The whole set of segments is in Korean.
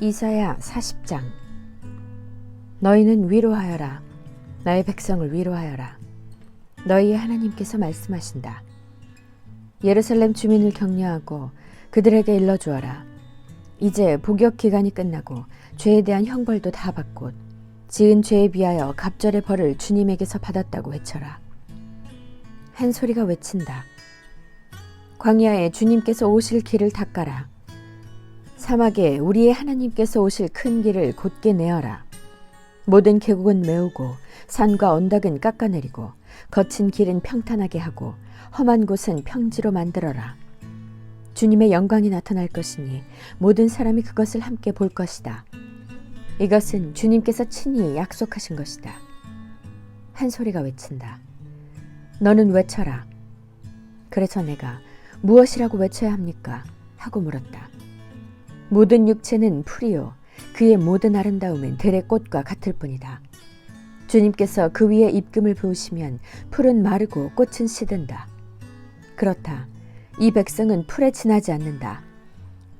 이사야 40장. 너희는 위로하여라. 나의 백성을 위로하여라. 너희의 하나님께서 말씀하신다. 예루살렘 주민을 격려하고 그들에게 일러주어라. 이제 복역 기간이 끝나고 죄에 대한 형벌도 다 받고 지은 죄에 비하여 갑절의 벌을 주님에게서 받았다고 외쳐라. 한 소리가 외친다. 광야에 주님께서 오실 길을 닦아라. 사막에 우리의 하나님께서 오실 큰 길을 곧게 내어라. 모든 계곡은 메우고 산과 언덕은 깎아내리고 거친 길은 평탄하게 하고 험한 곳은 평지로 만들어라. 주님의 영광이 나타날 것이니 모든 사람이 그것을 함께 볼 것이다. 이것은 주님께서 친히 약속하신 것이다. 한 소리가 외친다. 너는 외쳐라. 그래서 내가 무엇이라고 외쳐야 합니까? 하고 물었다. 모든 육체는 풀이요 그의 모든 아름다움은 들의 꽃과 같을 뿐이다. 주님께서 그 위에 입금을 부으시면 풀은 마르고 꽃은 시든다. 그렇다. 이 백성은 풀에 지나지 않는다.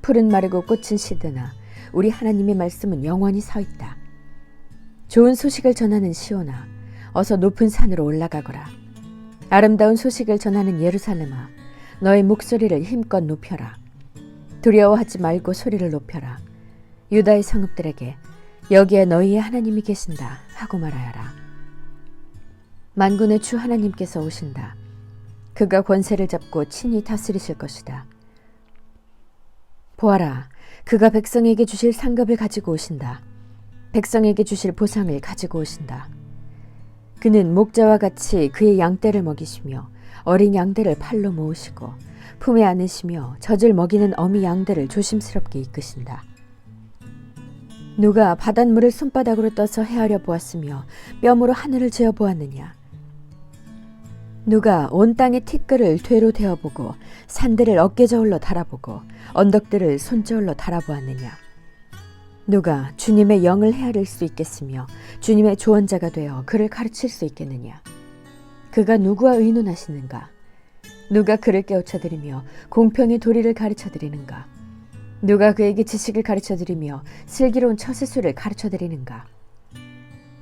풀은 마르고 꽃은 시드나 우리 하나님의 말씀은 영원히 서 있다. 좋은 소식을 전하는 시온아, 어서 높은 산으로 올라가거라. 아름다운 소식을 전하는 예루살렘아, 너의 목소리를 힘껏 높여라. 두려워하지 말고 소리를 높여라. 유다의 성읍들에게 여기에 너희의 하나님이 계신다 하고 말하여라. 만군의 주 하나님께서 오신다. 그가 권세를 잡고 친히 다스리실 것이다. 보아라, 그가 백성에게 주실 상급을 가지고 오신다. 백성에게 주실 보상을 가지고 오신다. 그는 목자와 같이 그의 양떼를 먹이시며 어린 양들을 팔로 모으시고 품에 안으시며 젖을 먹이는 어미 양들을 조심스럽게 이끄신다. 누가 바닷물을 손바닥으로 떠서 헤아려 보았으며 뼘으로 하늘을 재어 보았느냐? 누가 온 땅의 티끌을 되로 대어보고 산들을 어깨저울로 달아보고 언덕들을 손저울로 달아보았느냐? 누가 주님의 영을 헤아릴 수 있겠으며 주님의 조언자가 되어 그를 가르칠 수 있겠느냐? 그가 누구와 의논하시는가? 누가 그를 깨우쳐드리며 공평의 도리를 가르쳐드리는가? 누가 그에게 지식을 가르쳐드리며 슬기로운 처세술을 가르쳐드리는가?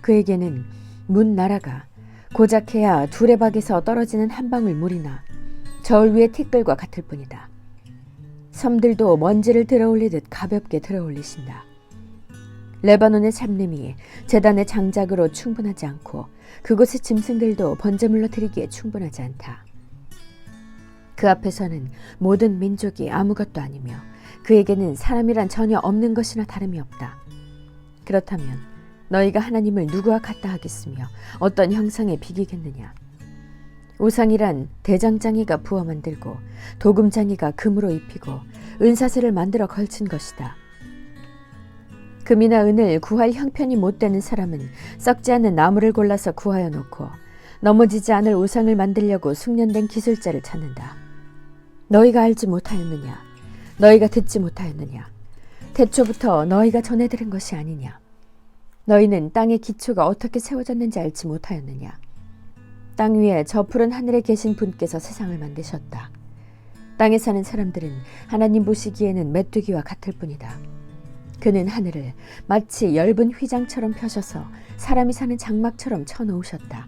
그에게는 문 나라가 고작해야 두레박에서 떨어지는 한 방울 물이나 저울 위의 티끌과 같을 뿐이다. 섬들도 먼지를 들어올리듯 가볍게 들어올리신다. 레바논의 잡림이 제단의 장작으로 충분하지 않고 그곳의 짐승들도 번제물로 드리기에 충분하지 않다. 그 앞에서는 모든 민족이 아무것도 아니며 그에게는 사람이란 전혀 없는 것이나 다름이 없다. 그렇다면 너희가 하나님을 누구와 같다 하겠으며 어떤 형상에 비기겠느냐? 우상이란 대장장이가 부어 만들고 도금장이가 금으로 입히고 은사슬을 만들어 걸친 것이다. 금이나 은을 구할 형편이 못 되는 사람은 썩지 않는 나무를 골라서 구하여 놓고 넘어지지 않을 우상을 만들려고 숙련된 기술자를 찾는다. 너희가 알지 못하였느냐? 너희가 듣지 못하였느냐? 태초부터 너희가 전해 들은 것이 아니냐? 너희는 땅의 기초가 어떻게 세워졌는지 알지 못하였느냐? 땅 위에 저 푸른 하늘에 계신 분께서 세상을 만드셨다. 땅에 사는 사람들은 하나님 보시기에는 메뚜기와 같을 뿐이다. 그는 하늘을 마치 엷은 휘장처럼 펴셔서 사람이 사는 장막처럼 쳐놓으셨다.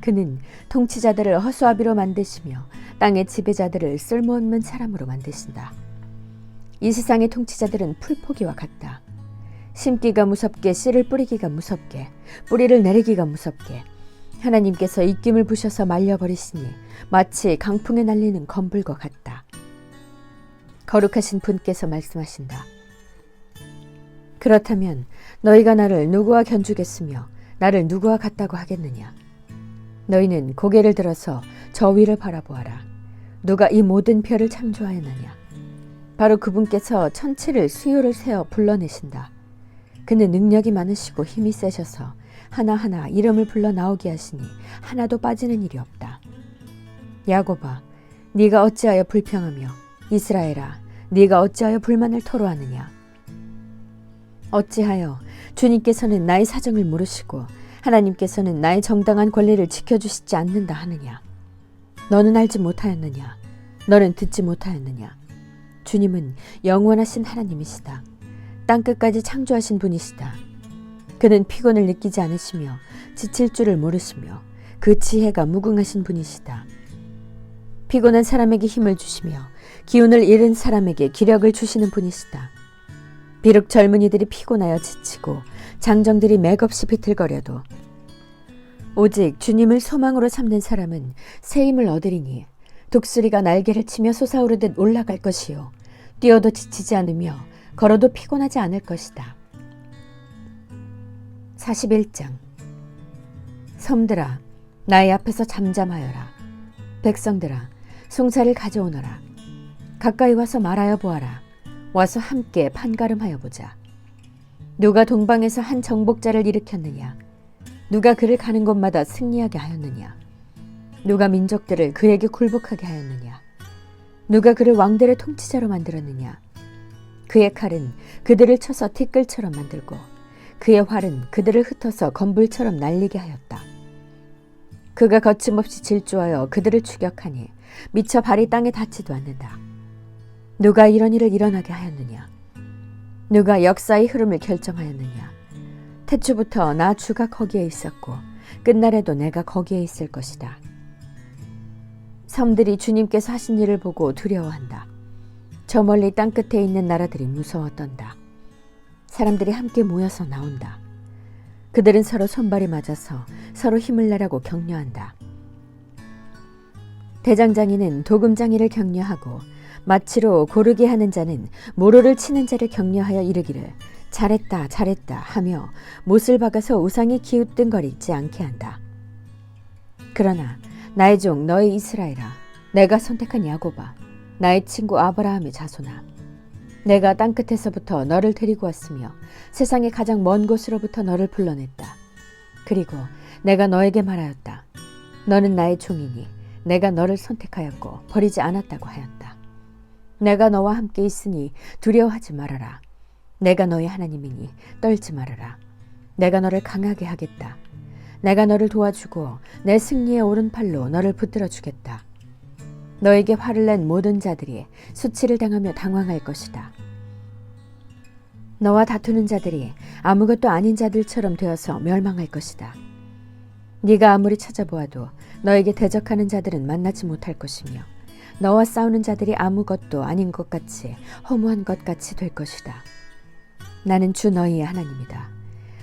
그는 통치자들을 허수아비로 만드시며 땅의 지배자들을 쓸모없는 사람으로 만드신다. 이 세상의 통치자들은 풀포기와 같다. 심기가 무섭게 씨를 뿌리기가 무섭게 뿌리를 내리기가 무섭게 하나님께서 입김을 부셔서 말려버리시니 마치 강풍에 날리는 검불과 같다. 거룩하신 분께서 말씀하신다. 그렇다면 너희가 나를 누구와 견주겠으며 나를 누구와 같다고 하겠느냐? 너희는 고개를 들어서 저 위를 바라보아라. 누가 이 모든 별을 창조하였느냐? 바로 그분께서 천체를 수요를 세어 불러내신다. 그는 능력이 많으시고 힘이 세셔서 하나하나 이름을 불러 나오게 하시니 하나도 빠지는 일이 없다. 야곱아, 네가 어찌하여 불평하며 이스라엘아, 네가 어찌하여 불만을 토로하느냐? 어찌하여 주님께서는 나의 사정을 모르시고 하나님께서는 나의 정당한 권리를 지켜주시지 않는다 하느냐? 너는 알지 못하였느냐? 너는 듣지 못하였느냐? 주님은 영원하신 하나님이시다. 땅끝까지 창조하신 분이시다. 그는 피곤을 느끼지 않으시며 지칠 줄을 모르시며 그 지혜가 무궁하신 분이시다. 피곤한 사람에게 힘을 주시며 기운을 잃은 사람에게 기력을 주시는 분이시다. 비록 젊은이들이 피곤하여 지치고 장정들이 맥없이 비틀거려도 오직 주님을 소망으로 삼는 사람은 새 힘을 얻으리니 독수리가 날개를 치며 솟아오르듯 올라갈 것이요 뛰어도 지치지 않으며 걸어도 피곤하지 않을 것이다. 41장. 섬들아 나의 앞에서 잠잠하여라. 백성들아 송사를 가져오너라. 가까이 와서 말하여 보아라. 와서 함께 판가름하여 보자. 누가 동방에서 한 정복자를 일으켰느냐? 누가 그를 가는 곳마다 승리하게 하였느냐? 누가 민족들을 그에게 굴복하게 하였느냐? 누가 그를 왕들의 통치자로 만들었느냐? 그의 칼은 그들을 쳐서 티끌처럼 만들고 그의 활은 그들을 흩어서 건불처럼 날리게 하였다. 그가 거침없이 질주하여 그들을 추격하니 미쳐 발이 땅에 닿지도 않는다. 누가 이런 일을 일어나게 하였느냐? 누가 역사의 흐름을 결정하였느냐? 태초부터 나 주가 거기에 있었고 끝날에도 내가 거기에 있을 것이다. 섬들이 주님께서 하신 일을 보고 두려워한다. 저 멀리 땅끝에 있는 나라들이 무서워 떤다. 사람들이 함께 모여서 나온다. 그들은 서로 손발이 맞아서 서로 힘을 내라고 격려한다. 대장장이는 도금장이를 격려하고 마치로 고르게 하는 자는 모로를 치는 자를 격려하여 이르기를 잘했다 잘했다 하며 못을 박아서 우상이 기웃등거리지 않게 한다. 그러나 나의 종 너희 이스라엘아, 내가 선택한 야곱아, 나의 친구 아브라함의 자손아, 내가 땅끝에서부터 너를 데리고 왔으며 세상의 가장 먼 곳으로부터 너를 불러냈다. 그리고 내가 너에게 말하였다. 너는 나의 종이니 내가 너를 선택하였고 버리지 않았다고 하였다. 내가 너와 함께 있으니 두려워하지 말아라. 내가 너의 하나님이니 떨지 말아라. 내가 너를 강하게 하겠다. 내가 너를 도와주고 내 승리의 오른팔로 너를 붙들어 주겠다. 너에게 화를 낸 모든 자들이 수치를 당하며 당황할 것이다. 너와 다투는 자들이 아무것도 아닌 자들처럼 되어서 멸망할 것이다. 네가 아무리 찾아보아도 너에게 대적하는 자들은 만나지 못할 것이며 너와 싸우는 자들이 아무것도 아닌 것 같이 허무한 것 같이 될 것이다. 나는 주 너희의 하나님이다.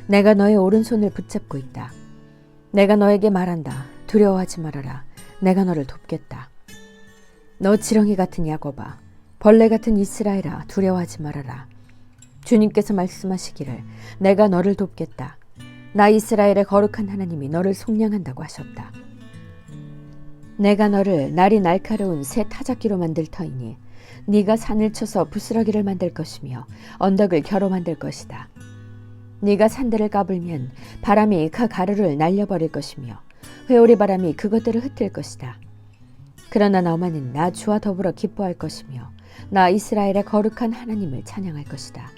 내가 너의 오른손을 붙잡고 있다. 내가 너에게 말한다. 두려워하지 말아라. 내가 너를 돕겠다. 너 지렁이 같은 야곱아, 벌레 같은 이스라엘아, 두려워하지 말아라. 주님께서 말씀하시기를 내가 너를 돕겠다. 나 이스라엘의 거룩한 하나님이 너를 속량한다고 하셨다. 내가 너를 날이 날카로운 새 타작기로 만들 터이니 네가 산을 쳐서 부스러기를 만들 것이며 언덕을 겨로 만들 것이다. 네가 산들을 까불면 바람이 그 가루를 날려버릴 것이며 회오리 바람이 그것들을 흩을 것이다. 그러나 너만은 나 주와 더불어 기뻐할 것이며 나 이스라엘의 거룩한 하나님을 찬양할 것이다.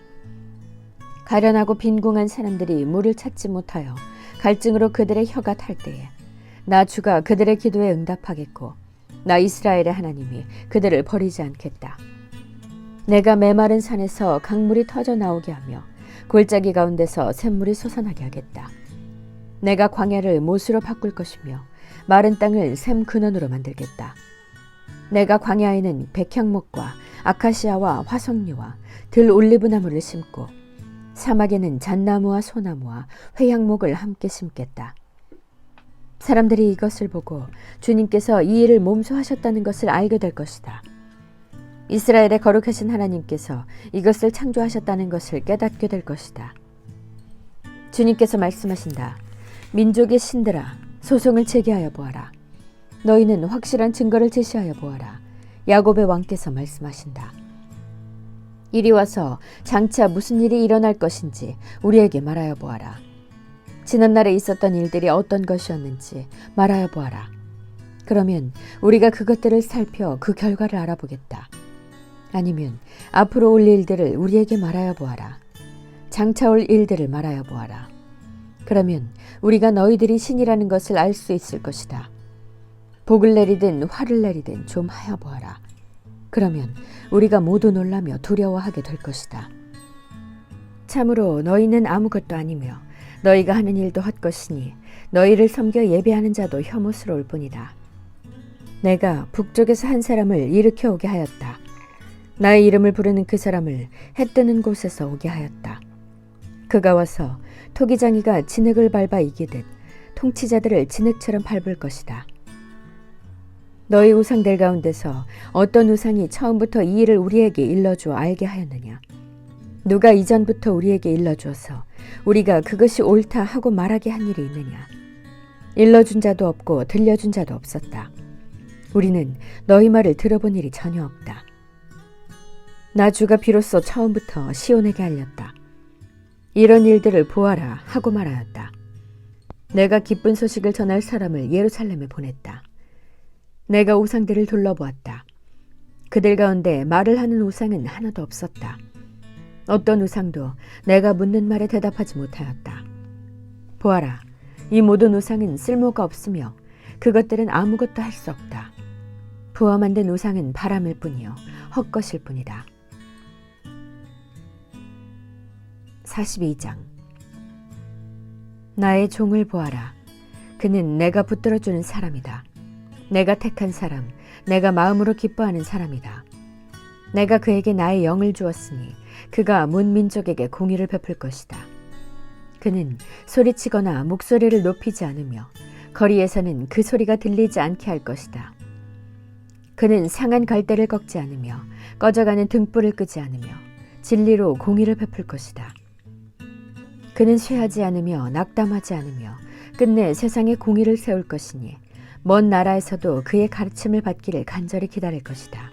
가련하고 빈궁한 사람들이 물을 찾지 못하여 갈증으로 그들의 혀가 탈 때에 나 주가 그들의 기도에 응답하겠고 나 이스라엘의 하나님이 그들을 버리지 않겠다. 내가 메마른 산에서 강물이 터져 나오게 하며 골짜기 가운데서 샘물이 솟아나게 하겠다. 내가 광야를 못으로 바꿀 것이며 마른 땅을 샘 근원으로 만들겠다. 내가 광야에는 백향목과 아카시아와 화석류와 들 올리브나무를 심고 사막에는 잣나무와 소나무와 회향목을 함께 심겠다. 사람들이 이것을 보고 주님께서 이 일을 몸소 하셨다는 것을 알게 될 것이다. 이스라엘의 거룩하신 하나님께서 이것을 창조하셨다는 것을 깨닫게 될 것이다. 주님께서 말씀하신다. 민족의 신들아, 소송을 제기하여 보아라. 너희는 확실한 증거를 제시하여 보아라. 야곱의 왕께서 말씀하신다. 이리 와서 장차 무슨 일이 일어날 것인지 우리에게 말하여 보아라. 지난날에 있었던 일들이 어떤 것이었는지 말하여 보아라. 그러면 우리가 그것들을 살펴 그 결과를 알아보겠다. 아니면 앞으로 올 일들을 우리에게 말하여 보아라. 장차 올 일들을 말하여 보아라. 그러면 우리가 너희들이 신이라는 것을 알 수 있을 것이다. 복을 내리든 화를 내리든 좀 하여 보아라. 그러면 우리가 모두 놀라며 두려워하게 될 것이다. 참으로 너희는 아무것도 아니며 너희가 하는 일도 헛것이니 너희를 섬겨 예배하는 자도 혐오스러울 뿐이다. 내가 북쪽에서 한 사람을 일으켜 오게 하였다. 나의 이름을 부르는 그 사람을 해 뜨는 곳에서 오게 하였다. 그가 와서 토기장이가 진흙을 밟아 이기듯 통치자들을 진흙처럼 밟을 것이다. 너희 우상들 가운데서 어떤 우상이 처음부터 이 일을 우리에게 일러주어 알게 하였느냐? 누가 이전부터 우리에게 일러주어서 우리가 그것이 옳다 하고 말하게 한 일이 있느냐? 일러준 자도 없고 들려준 자도 없었다. 우리는 너희 말을 들어본 일이 전혀 없다. 나 주가 비로소 처음부터 시온에게 알렸다. 이런 일들을 보아라 하고 말하였다. 내가 기쁜 소식을 전할 사람을 예루살렘에 보냈다. 내가 우상들을 둘러보았다. 그들 가운데 말을 하는 우상은 하나도 없었다. 어떤 우상도 내가 묻는 말에 대답하지 못하였다. 보아라, 이 모든 우상은 쓸모가 없으며 그것들은 아무것도 할 수 없다. 부어 만든 우상은 바람일 뿐이요 헛것일 뿐이다. 42장. 나의 종을 보아라. 그는 내가 붙들어주는 사람이다. 내가 택한 사람, 내가 마음으로 기뻐하는 사람이다. 내가 그에게 나의 영을 주었으니 그가 문민족에게 공의를 베풀 것이다. 그는 소리치거나 목소리를 높이지 않으며 거리에서는 그 소리가 들리지 않게 할 것이다. 그는 상한 갈대를 꺾지 않으며 꺼져가는 등불을 끄지 않으며 진리로 공의를 베풀 것이다. 그는 쇠하지 않으며 낙담하지 않으며 끝내 세상에 공의를 세울 것이니 먼 나라에서도 그의 가르침을 받기를 간절히 기다릴 것이다.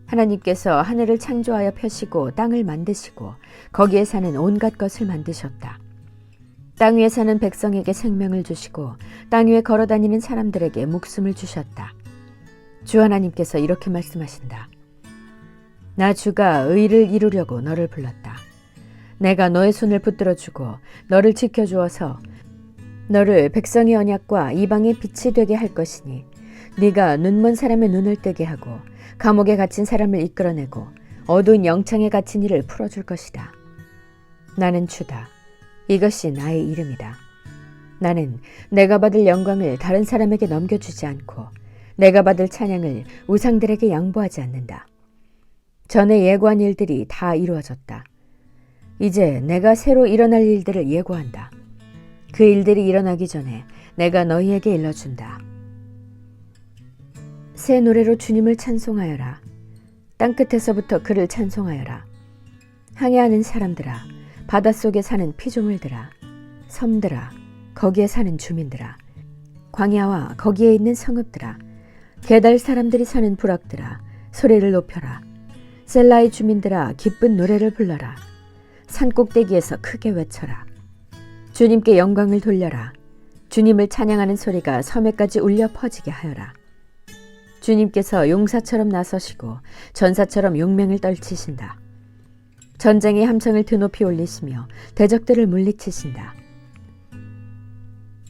하나님께서 하늘을 창조하여 펴시고 땅을 만드시고 거기에 사는 온갖 것을 만드셨다. 땅 위에 사는 백성에게 생명을 주시고 땅 위에 걸어다니는 사람들에게 목숨을 주셨다. 주 하나님께서 이렇게 말씀하신다. 나 주가 의를 이루려고 너를 불렀다. 내가 너의 손을 붙들어주고 너를 지켜주어서 너를 백성의 언약과 이방의 빛이 되게 할 것이니 네가 눈먼 사람의 눈을 뜨게 하고 감옥에 갇힌 사람을 이끌어내고 어두운 영창에 갇힌 이를 풀어줄 것이다. 나는 주다. 이것이 나의 이름이다. 나는 내가 받을 영광을 다른 사람에게 넘겨주지 않고 내가 받을 찬양을 우상들에게 양보하지 않는다. 전에 예고한 일들이 다 이루어졌다. 이제 내가 새로 일어날 일들을 예고한다. 그 일들이 일어나기 전에 내가 너희에게 일러준다. 새 노래로 주님을 찬송하여라. 땅끝에서부터 그를 찬송하여라. 항해하는 사람들아, 바닷속에 사는 피조물들아, 섬들아, 거기에 사는 주민들아, 광야와 거기에 있는 성읍들아, 게달 사람들이 사는 부락들아, 소리를 높여라. 셀라의 주민들아, 기쁜 노래를 불러라. 산꼭대기에서 크게 외쳐라. 주님께 영광을 돌려라. 주님을 찬양하는 소리가 섬에까지 울려 퍼지게 하여라. 주님께서 용사처럼 나서시고 전사처럼 용맹을 떨치신다. 전쟁의 함성을 드높이 올리시며 대적들을 물리치신다.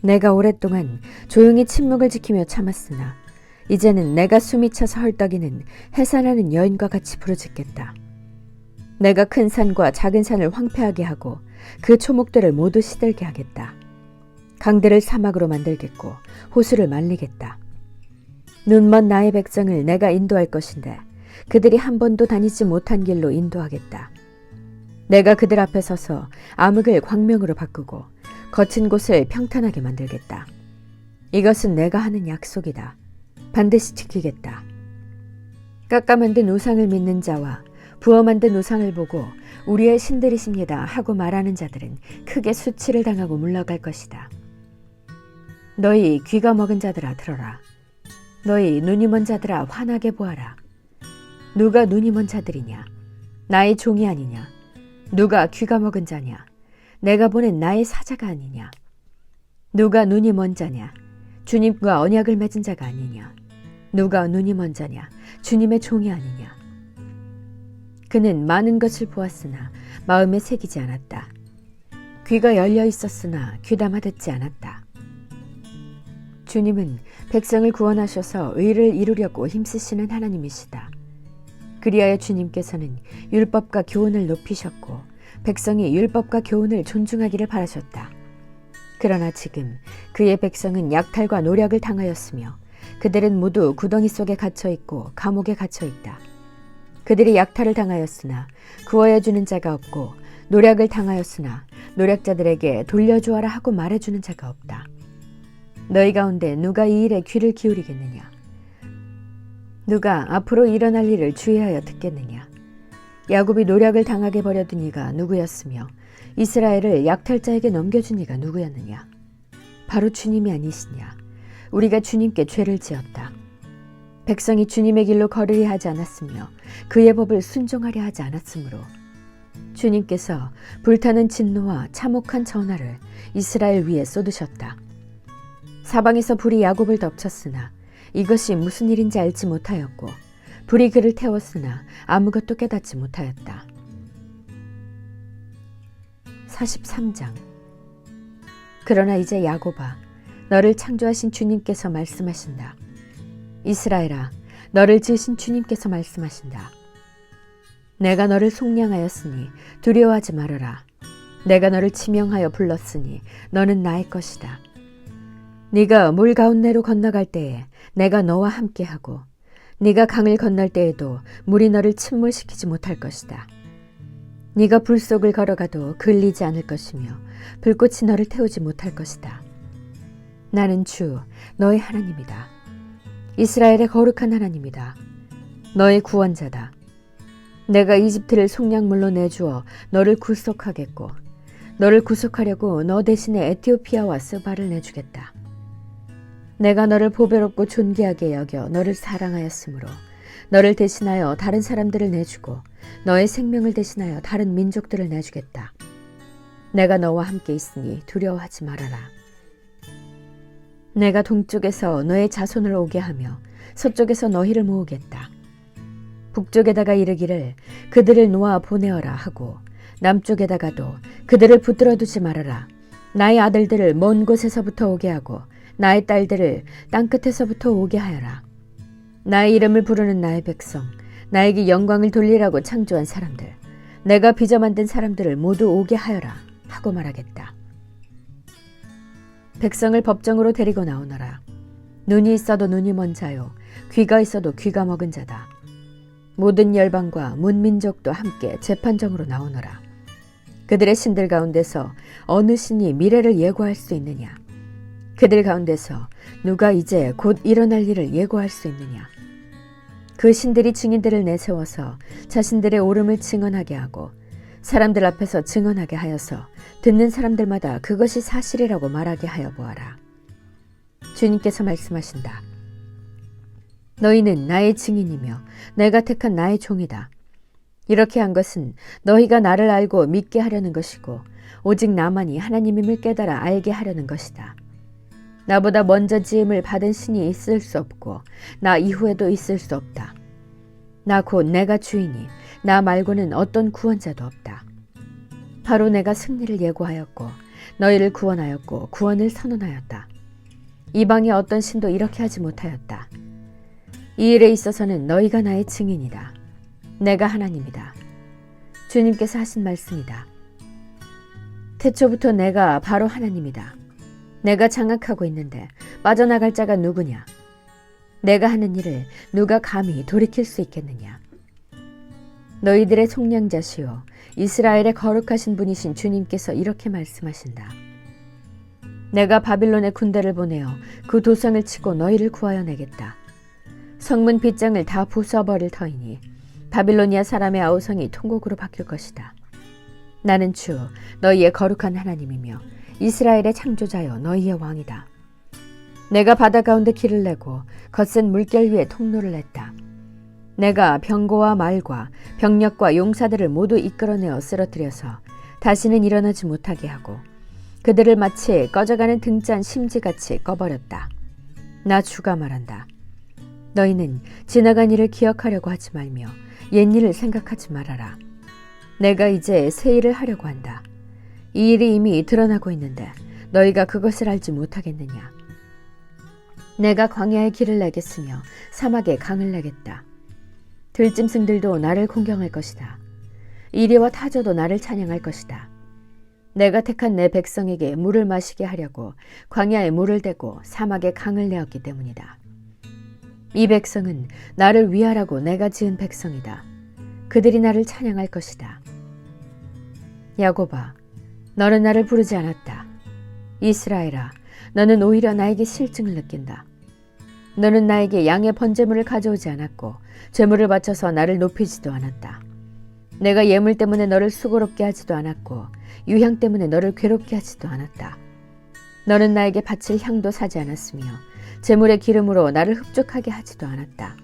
내가 오랫동안 조용히 침묵을 지키며 참았으나 이제는 내가 숨이 차서 헐떡이는 해산하는 여인과 같이 부르짖겠다. 내가 큰 산과 작은 산을 황폐하게 하고 그 초목들을 모두 시들게 하겠다. 강들을 사막으로 만들겠고 호수를 말리겠다. 눈먼 나의 백성을 내가 인도할 것인데 그들이 한 번도 다니지 못한 길로 인도하겠다. 내가 그들 앞에 서서 암흑을 광명으로 바꾸고 거친 곳을 평탄하게 만들겠다. 이것은 내가 하는 약속이다. 반드시 지키겠다. 깎아 만든 우상을 믿는 자와 부어 만든 우상을 보고 우리의 신들이십니다 하고 말하는 자들은 크게 수치를 당하고 물러갈 것이다. 너희 귀가 먹은 자들아 들어라. 너희 눈이 먼 자들아 환하게 보아라. 누가 눈이 먼 자들이냐? 나의 종이 아니냐? 누가 귀가 먹은 자냐? 내가 보낸 나의 사자가 아니냐? 누가 눈이 먼 자냐? 주님과 언약을 맺은 자가 아니냐? 누가 눈이 먼 자냐? 주님의 종이 아니냐? 그는 많은 것을 보았으나 마음에 새기지 않았다. 귀가 열려 있었으나 귀담아 듣지 않았다. 주님은 백성을 구원하셔서 의를 이루려고 힘쓰시는 하나님이시다. 그리하여 주님께서는 율법과 교훈을 높이셨고 백성이 율법과 교훈을 존중하기를 바라셨다. 그러나 지금 그의 백성은 약탈과 노략을 당하였으며 그들은 모두 구덩이 속에 갇혀 있고 감옥에 갇혀 있다. 그들이 약탈을 당하였으나 구하여 주는 자가 없고 노략을 당하였으나 노략자들에게 돌려주어라 하고 말해주는 자가 없다. 너희 가운데 누가 이 일에 귀를 기울이겠느냐? 누가 앞으로 일어날 일을 주의하여 듣겠느냐? 야곱이 노략을 당하게 버려둔 이가 누구였으며 이스라엘을 약탈자에게 넘겨준 이가 누구였느냐? 바로 주님이 아니시냐? 우리가 주님께 죄를 지었다. 백성이 주님의 길로 걸으려 하지 않았으며 그의 법을 순종하려 하지 않았으므로 주님께서 불타는 진노와 참혹한 전화를 이스라엘 위에 쏟으셨다. 사방에서 불이 야곱을 덮쳤으나 이것이 무슨 일인지 알지 못하였고 불이 그를 태웠으나 아무것도 깨닫지 못하였다. 43장. 그러나 이제 야곱아, 너를 창조하신 주님께서 말씀하신다. 이스라엘아, 너를 지으신 주님께서 말씀하신다. 내가 너를 속량하였으니 두려워하지 말아라. 내가 너를 지명하여 불렀으니 너는 나의 것이다. 네가 물 가운데로 건너갈 때에 내가 너와 함께하고 네가 강을 건널 때에도 물이 너를 침몰시키지 못할 것이다. 네가 불 속을 걸어가도 글리지 않을 것이며 불꽃이 너를 태우지 못할 것이다. 나는 주 너의 하나님이다. 이스라엘의 거룩한 하나님이다. 너의 구원자다. 내가 이집트를 속량물로 내주어 너를 구속하겠고 너를 구속하려고 너 대신에 에티오피아와 스바를 내주겠다. 내가 너를 보배롭고 존귀하게 여겨 너를 사랑하였으므로 너를 대신하여 다른 사람들을 내주고 너의 생명을 대신하여 다른 민족들을 내주겠다. 내가 너와 함께 있으니 두려워하지 말아라. 내가 동쪽에서 너의 자손을 오게 하며 서쪽에서 너희를 모으겠다. 북쪽에다가 이르기를 그들을 놓아 보내어라 하고 남쪽에다가도 그들을 붙들어 두지 말아라. 나의 아들들을 먼 곳에서부터 오게 하고 나의 딸들을 땅끝에서부터 오게 하여라. 나의 이름을 부르는 나의 백성, 나에게 영광을 돌리라고 창조한 사람들, 내가 빚어 만든 사람들을 모두 오게 하여라 하고 말하겠다. 백성을 법정으로 데리고 나오너라. 눈이 있어도 눈이 먼 자요, 귀가 있어도 귀가 먹은 자다. 모든 열방과 문민족도 함께 재판정으로 나오너라. 그들의 신들 가운데서 어느 신이 미래를 예고할 수 있느냐? 그들 가운데서 누가 이제 곧 일어날 일을 예고할 수 있느냐? 그 신들이 증인들을 내세워서 자신들의 옳음을 증언하게 하고 사람들 앞에서 증언하게 하여서 듣는 사람들마다 그것이 사실이라고 말하게 하여 보아라. 주님께서 말씀하신다. 너희는 나의 증인이며 내가 택한 나의 종이다. 이렇게 한 것은 너희가 나를 알고 믿게 하려는 것이고 오직 나만이 하나님임을 깨달아 알게 하려는 것이다. 나보다 먼저 지음을 받은 신이 있을 수 없고 나 이후에도 있을 수 없다. 나 곧 내가 주이니 나 말고는 어떤 구원자도 없다. 바로 내가 승리를 예고하였고 너희를 구원하였고 구원을 선언하였다. 이방의 어떤 신도 이렇게 하지 못하였다. 이 일에 있어서는 너희가 나의 증인이다. 내가 하나님이다. 주님께서 하신 말씀이다. 태초부터 내가 바로 하나님이다. 내가 장악하고 있는데 빠져나갈 자가 누구냐? 내가 하는 일을 누가 감히 돌이킬 수 있겠느냐? 너희들의 속량자시오 이스라엘의 거룩하신 분이신 주님께서 이렇게 말씀하신다. 내가 바빌론의 군대를 보내어 그 도성을 치고 너희를 구하여 내겠다. 성문 빗장을 다 부숴버릴 터이니 바빌로니아 사람의 아우성이 통곡으로 바뀔 것이다. 나는 주 너희의 거룩한 하나님이며 이스라엘의 창조자여 너희의 왕이다. 내가 바다 가운데 길을 내고 거센 물결 위에 통로를 냈다. 내가 병거와 말과 병력과 용사들을 모두 이끌어내어 쓰러뜨려서 다시는 일어나지 못하게 하고 그들을 마치 꺼져가는 등잔 심지같이 꺼버렸다. 나 주가 말한다. 너희는 지나간 일을 기억하려고 하지 말며 옛일을 생각하지 말아라. 내가 이제 새 일을 하려고 한다. 이 일이 이미 드러나고 있는데 너희가 그것을 알지 못하겠느냐? 내가 광야에 길을 내겠으며 사막에 강을 내겠다. 들짐승들도 나를 공경할 것이다. 이리와 타조도 나를 찬양할 것이다. 내가 택한 내 백성에게 물을 마시게 하려고 광야에 물을 대고 사막에 강을 내었기 때문이다. 이 백성은 나를 위하라고 내가 지은 백성이다. 그들이 나를 찬양할 것이다. 야곱아, 너는 나를 부르지 않았다. 이스라엘아, 너는 오히려 나에게 실증을 느낀다. 너는 나에게 양의 번제물을 가져오지 않았고 제물을 바쳐서 나를 높이지도 않았다. 내가 예물 때문에 너를 수고롭게 하지도 않았고 유향 때문에 너를 괴롭게 하지도 않았다. 너는 나에게 바칠 향도 사지 않았으며 제물의 기름으로 나를 흡족하게 하지도 않았다.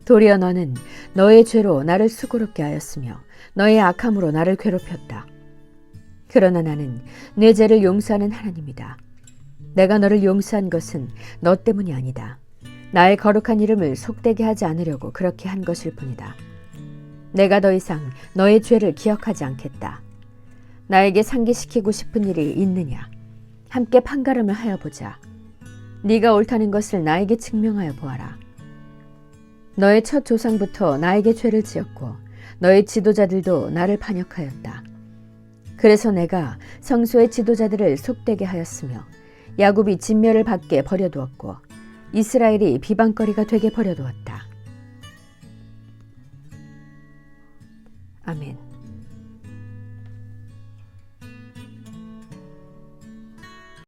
도리어 너는 너의 죄로 나를 수고롭게 하였으며 너의 악함으로 나를 괴롭혔다. 그러나 나는 내 죄를 용서하는 하나님이다. 내가 너를 용서한 것은 너 때문이 아니다. 나의 거룩한 이름을 속되게 하지 않으려고 그렇게 한 것일 뿐이다. 내가 더 이상 너의 죄를 기억하지 않겠다. 나에게 상기시키고 싶은 일이 있느냐? 함께 판가름을 하여 보자. 네가 옳다는 것을 나에게 증명하여 보아라. 너의 첫 조상부터 나에게 죄를 지었고 너의 지도자들도 나를 반역하였다. 그래서 내가 성소의 지도자들을 속되게 하였으며 야곱이 진멸을 받게 버려두었고 이스라엘이 비방거리가 되게 버려두었다. 아멘.